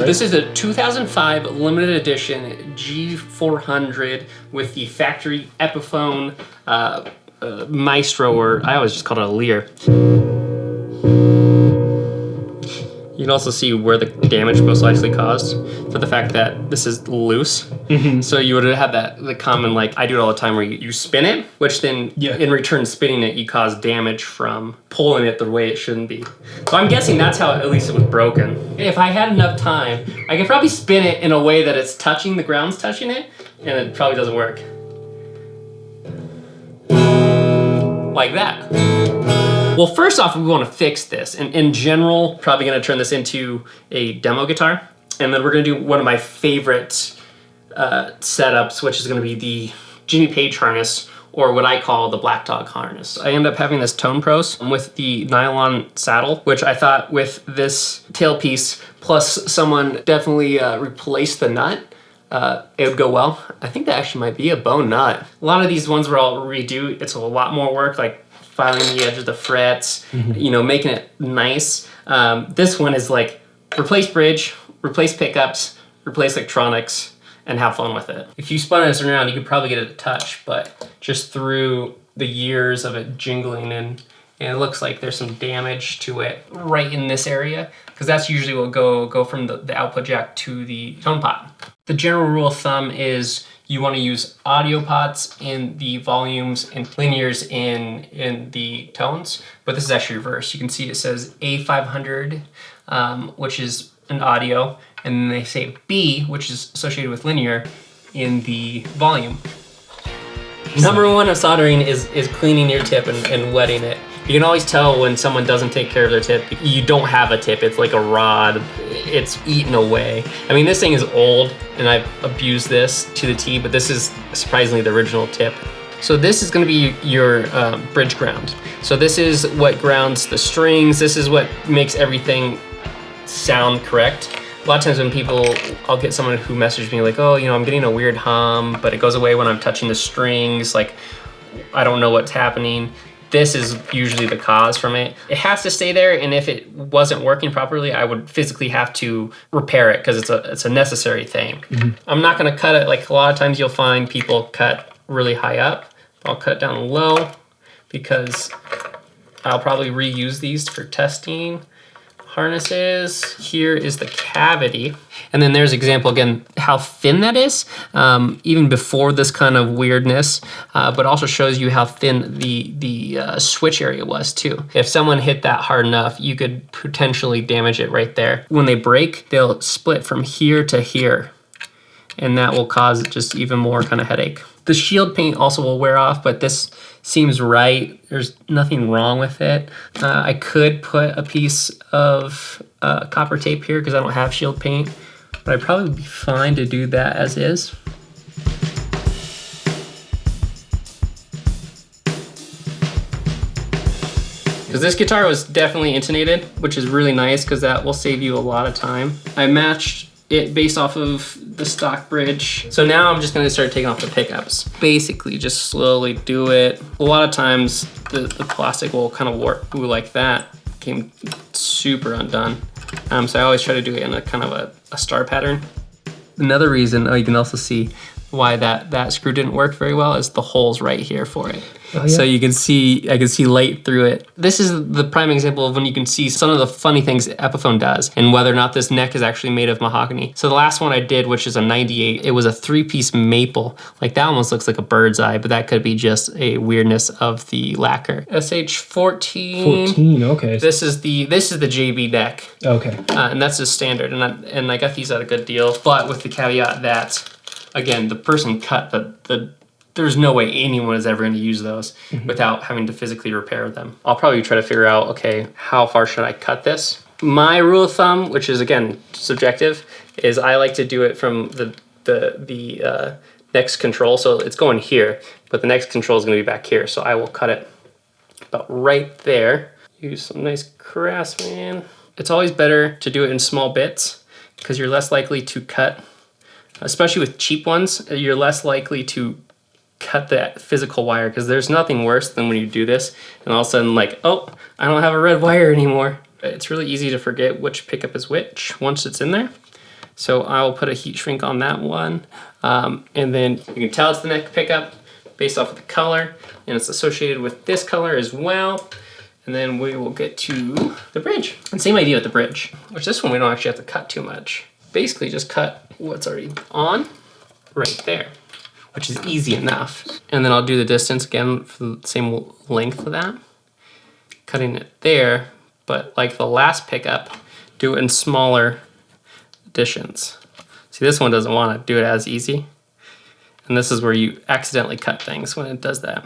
right? This is a 2005 limited edition G400 with the factory Epiphone Maestro, or I always just call it a Lear. You can also see where the damage most likely caused for the fact that this is loose. So you would have the common, like I do it all the time, where you spin it, which then in return spinning it, you cause damage from pulling it the way it shouldn't be. So I'm guessing that's how at least it was broken. If I had enough time, I could probably spin it in a way that it's touching, the ground's touching it, and it probably doesn't work. Like that. Well, first off, we want to fix this. And in general, probably going to turn this into a demo guitar. And then we're going to do one of my favorite setups, which is going to be the Jimmy Page harness, or what I call the Blackdog harness. I end up having this Tonepros with the nylon saddle, which I thought with this tailpiece, plus someone definitely replaced the nut, it would go well. I think that actually might be a bone nut. A lot of these ones where I'll redo, it's a lot more work, like filing the edge of the frets, you know, making it nice. This one is like replace bridge, replace pickups, replace electronics, and have fun with it. If you spun this around, you could probably get it to touch, but just through the years of it jingling and it looks like there's some damage to it right in this area, because that's usually what go from the output jack to the tone pot. The general rule of thumb is you want to use audio pots in the volumes and linears in the tones, but this is actually reversed. You can see it says A500, which is an audio, and then they say B, which is associated with linear, in the volume. Number one of soldering is cleaning your tip and wetting it. You can always tell when someone doesn't take care of their tip. You don't have a tip, it's like a rod. It's eaten away. I mean, this thing is old and I've abused this to the T, but this is surprisingly the original tip. So this is gonna be your bridge ground. So this is what grounds the strings. This is what makes everything sound correct. A lot of times when I'll get someone who messaged me like, oh, you know, I'm getting a weird hum, but it goes away when I'm touching the strings. Like, I don't know what's happening. This is usually the cause from it. It has to stay there, and if it wasn't working properly, I would physically have to repair it because it's a necessary thing. I'm not gonna cut it, like a lot of times you'll find people cut really high up. I'll cut it down low because I'll probably reuse these for testing harnesses. Here is the cavity. And then there's example again, how thin that is, even before this kind of weirdness, but also shows you how thin the switch area was too. If someone hit that hard enough, you could potentially damage it right there. When they break, they'll split from here to here, and that will cause just even more kind of headache. The shield paint also will wear off, but this seems right. There's nothing wrong with it. I could put a piece of copper tape here because I don't have shield paint, but I'd probably be fine to do that as is. Because this guitar was definitely intonated, which is really nice because that will save you a lot of time. I matched it based off of the stock bridge. So now I'm just gonna start taking off the pickups. Basically just slowly do it. A lot of times the plastic will kind of warp like that. Came super undone. So I always try to do it in a kind of a star pattern. Another reason, you can also see why that screw didn't work very well is the holes right here for it. Oh, yeah. So I can see light through it. This is the prime example of when you can see some of the funny things Epiphone does and whether or not this neck is actually made of mahogany. So the llast one I did, which is a 98, it was a 3-piece maple. Like that almost looks like a bird's eye, but that could be just a weirdness of the lacquer. SH14. 14, okay. This is the JB neck. Okay. And that's the standard, and I got these at a good deal, but with the caveat that, again, the person cut there's no way anyone is ever going to use those without having to physically repair them. I'll probably try to figure out, okay, how far should I cut this? My rule of thumb, which is again subjective, is I like to do it from the next control. So it's going here, but the next control is going to be back here. So I will cut it about right there. Use some nice Craftsman. It's always better to do it in small bits because you're less likely to cut, especially with cheap ones, you're less likely to cut that physical wire, because there's nothing worse than when you do this and all of a sudden like, oh, I don't have a red wire anymore. It's really easy to forget which pickup is which once it's in there. So I'll put a heat shrink on that one. And then you can tell it's the neck pickup based off of the color, and it's associated with this color as well. And then we will get to the bridge. And same idea with the bridge, which this one we don't actually have to cut too much. Basically just cut what's already on right there, which is easy enough. And then I'll do the distance again for the same length of that. Cutting it there, but like the last pickup, do it in smaller additions. See, this one doesn't want to do it as easy. And this is where you accidentally cut things when it does that.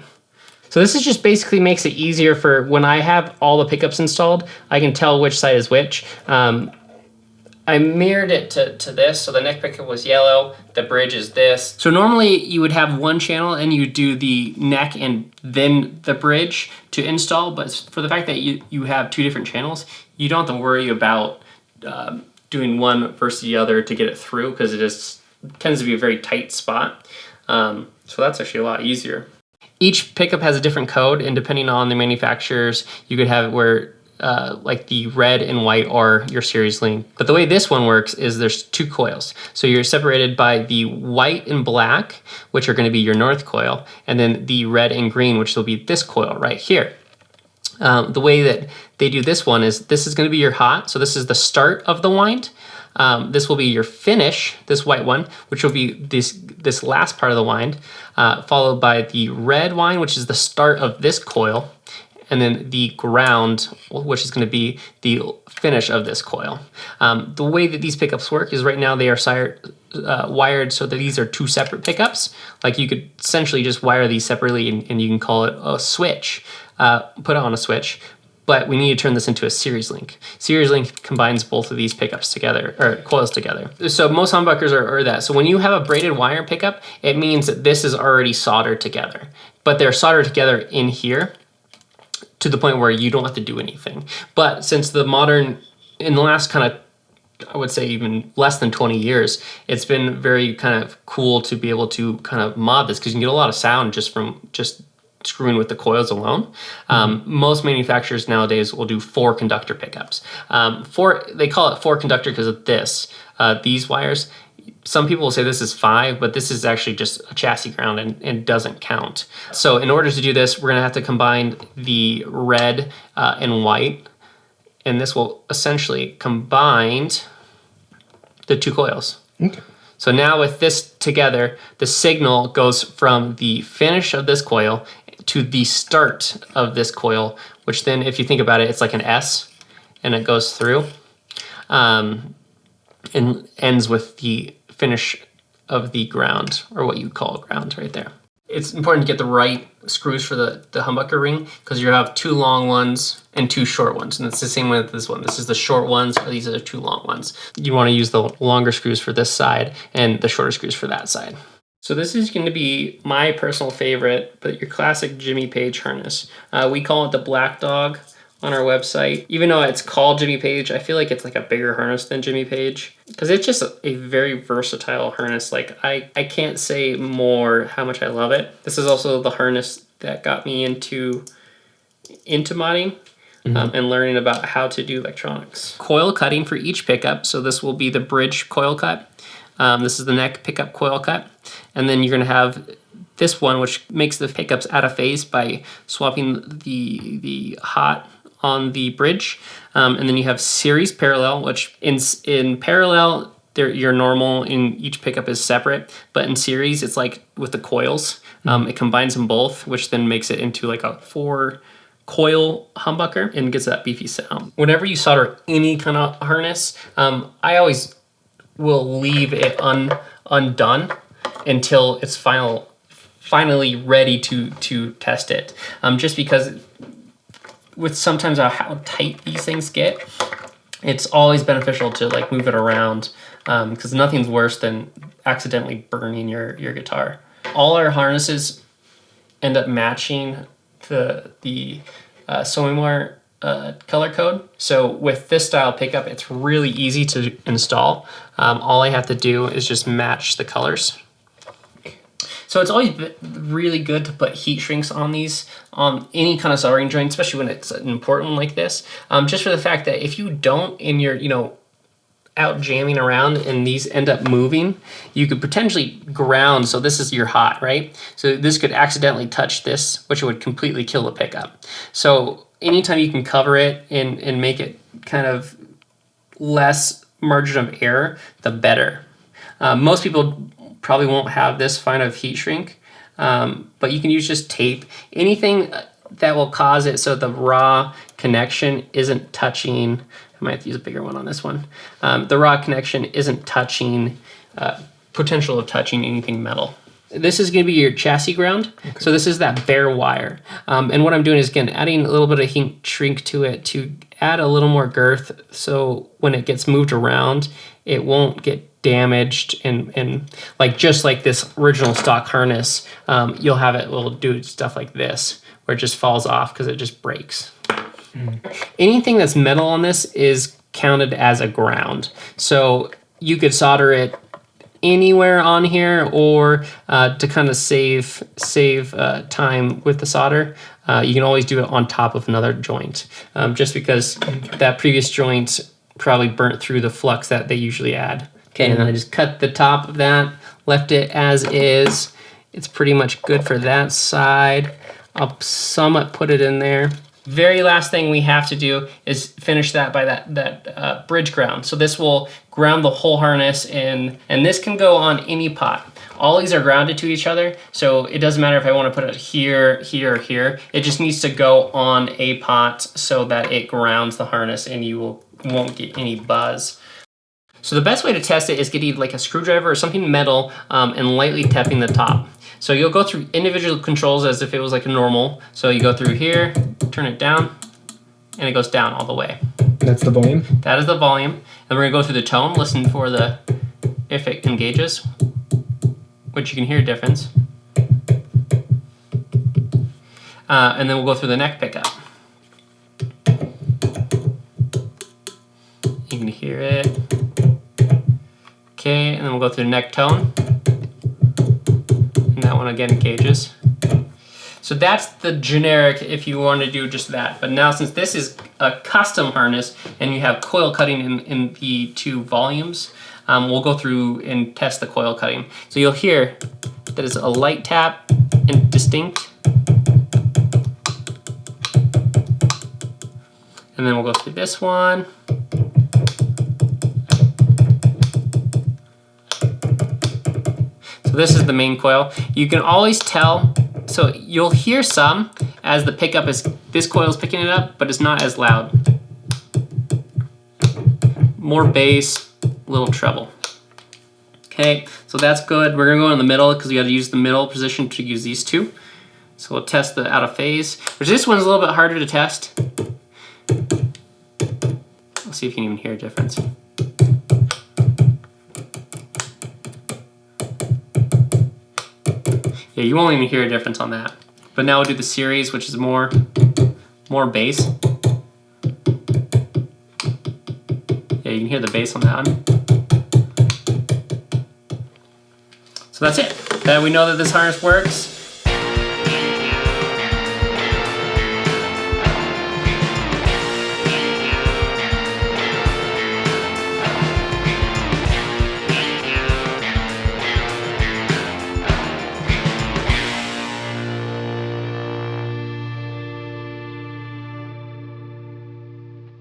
So this is just basically makes it easier for when I have all the pickups installed, I can tell which side is which. I mirrored it to this, so the neck pickup was yellow, the bridge is this. So normally you would have one channel and you do the neck and then the bridge to install, but for the fact that you have two different channels, you don't have to worry about doing one versus the other to get it through, because it just tends to be a very tight spot. So that's actually a lot easier. Each pickup has a different code, and depending on the manufacturers, you could have it where like the red and white are your series link. But the way this one works is there's two coils. So you're separated by the white and black, which are going to be your north coil, and then the red and green, which will be this coil right here. The way that they do this one is this is going to be your hot. So this is the start of the wind. This will be your finish, this white one, which will be this last part of the wind, followed by the red wind, which is the start of this coil, and then the ground, which is going to be the finish of this coil. The way that these pickups work is right now they are wired so that these are two separate pickups. Like you could essentially just wire these separately and you can call it a switch, put it on a switch. But we need to turn this into a series link. Series link combines both of these pickups together, or coils together. So most humbuckers are that. So when you have a braided wire pickup, it means that this is already soldered together. But they're soldered together in here to the point where you don't have to do anything. But since the modern, in the last kind of, I would say even less than 20 years, it's been very kind of cool to be able to kind of mod this, because you can get a lot of sound just from screwing with the coils alone. Most manufacturers nowadays will do 4 conductor pickups. They call it 4 conductor because of this, these wires. Some people will say this is 5, but this is actually just a chassis ground and doesn't count. So in order to do this, we're gonna have to combine the red and white, and this will essentially combine the 2 coils. Okay. So now with this together, the signal goes from the finish of this coil to the start of this coil, which then, if you think about it, it's like an S, and it goes through and ends with the finish of the ground, or what you call ground right there. It's important to get the right screws for the humbucker ring, because you have 2 long ones and 2 short ones, and it's the same with this one. This is the short ones, or these are the 2 long ones. You want to use the longer screws for this side and the shorter screws for that side. So this is going to be my personal favorite, but your classic Jimmy Page harness. We call it the Blackdog on our website. Even though it's called Jimmy Page, I feel like it's like a bigger harness than Jimmy Page, because it's just a very versatile harness. Like I can't say more how much I love it. This is also the harness that got me into modding and learning about how to do electronics. Coil cutting for each pickup. So this will be the bridge coil cut. This is the neck pickup coil cut. And then you're gonna have this one, which makes the pickups out of phase by swapping the hot on the bridge. And then you have series parallel, which in parallel, your normal in each pickup is separate, but in series, it's like with the coils, it combines them both, which then makes it into like a 4 coil humbucker and gets that beefy sound. Whenever you solder any kind of harness, I always will leave it undone until it's finally ready to test it. Just because with sometimes how tight these things get, it's always beneficial to like move it around, because nothing's worse than accidentally burning your guitar. All our harnesses end up matching the Seymour color code. So with this style pickup, it's really easy to install. All I have to do is just match the colors. So it's always really good to put heat shrinks on these, on any kind of soldering joint, especially when it's important like this. Just for the fact that if you don't, and you're, out jamming around and these end up moving, you could potentially ground. So this is your hot, right? So this could accidentally touch this, which would completely kill the pickup. So anytime you can cover it and make it kind of less margin of error, the better. Most people probably won't have this fine of heat shrink, but you can use just tape. Anything that will cause it so the raw connection isn't touching. I might have to use a bigger one on this one. The raw connection isn't touching, potential of touching anything metal. This is going to be your chassis ground. Okay. So this is that bare wire. And what I'm doing is, again, adding a little bit of heat shrink to it to add a little more girth, so when it gets moved around, it won't get damaged and like just like this original stock harness, you'll have it will do stuff like this where it just falls off because it just breaks. Anything that's metal on this is counted as a ground. So you could solder it anywhere on here, or to kind of save time with the solder, you can always do it on top of another joint, just because that previous joint probably burnt through the flux that they usually add. Okay, and then I just cut the top of that, left it as is. It's pretty much good for that side. I'll somewhat put it in there. Very last thing we have to do is finish that by that bridge ground. So this will ground the whole harness in, and this can go on any pot. All these are grounded to each other, so it doesn't matter if I want to put it here, here, or here. It just needs to go on a pot so that it grounds the harness and you won't get any buzz. So the best way to test it is getting like a screwdriver or something metal and lightly tapping the top. So you'll go through individual controls as if it was like a normal. So you go through here, turn it down, and it goes down all the way. That's the volume? That is the volume. And we're gonna go through the tone, listen for if it engages, which you can hear a difference. And then we'll go through the neck pickup. You can hear it. Okay, and then we'll go through the neck tone. And that one again engages. So that's the generic if you want to do just that. But now since this is a custom harness and you have coil cutting in the two volumes, we'll go through and test the coil cutting. So you'll hear that it's a light tap and distinct. And then we'll go through this one. This is the main coil. You can always tell, so you'll hear some as the pickup is, this coil is picking it up, but it's not as loud. More bass, little treble. Okay, so that's good. We're gonna go in the middle because we gotta use the middle position to use these two. So we'll test the out of phase, which this one's a little bit harder to test. Let's see if you can even hear a difference. Yeah, you won't even hear a difference on that. But now we'll do the series, which is more bass. Yeah, you can hear the bass on that one. So that's it. We know that this harness works.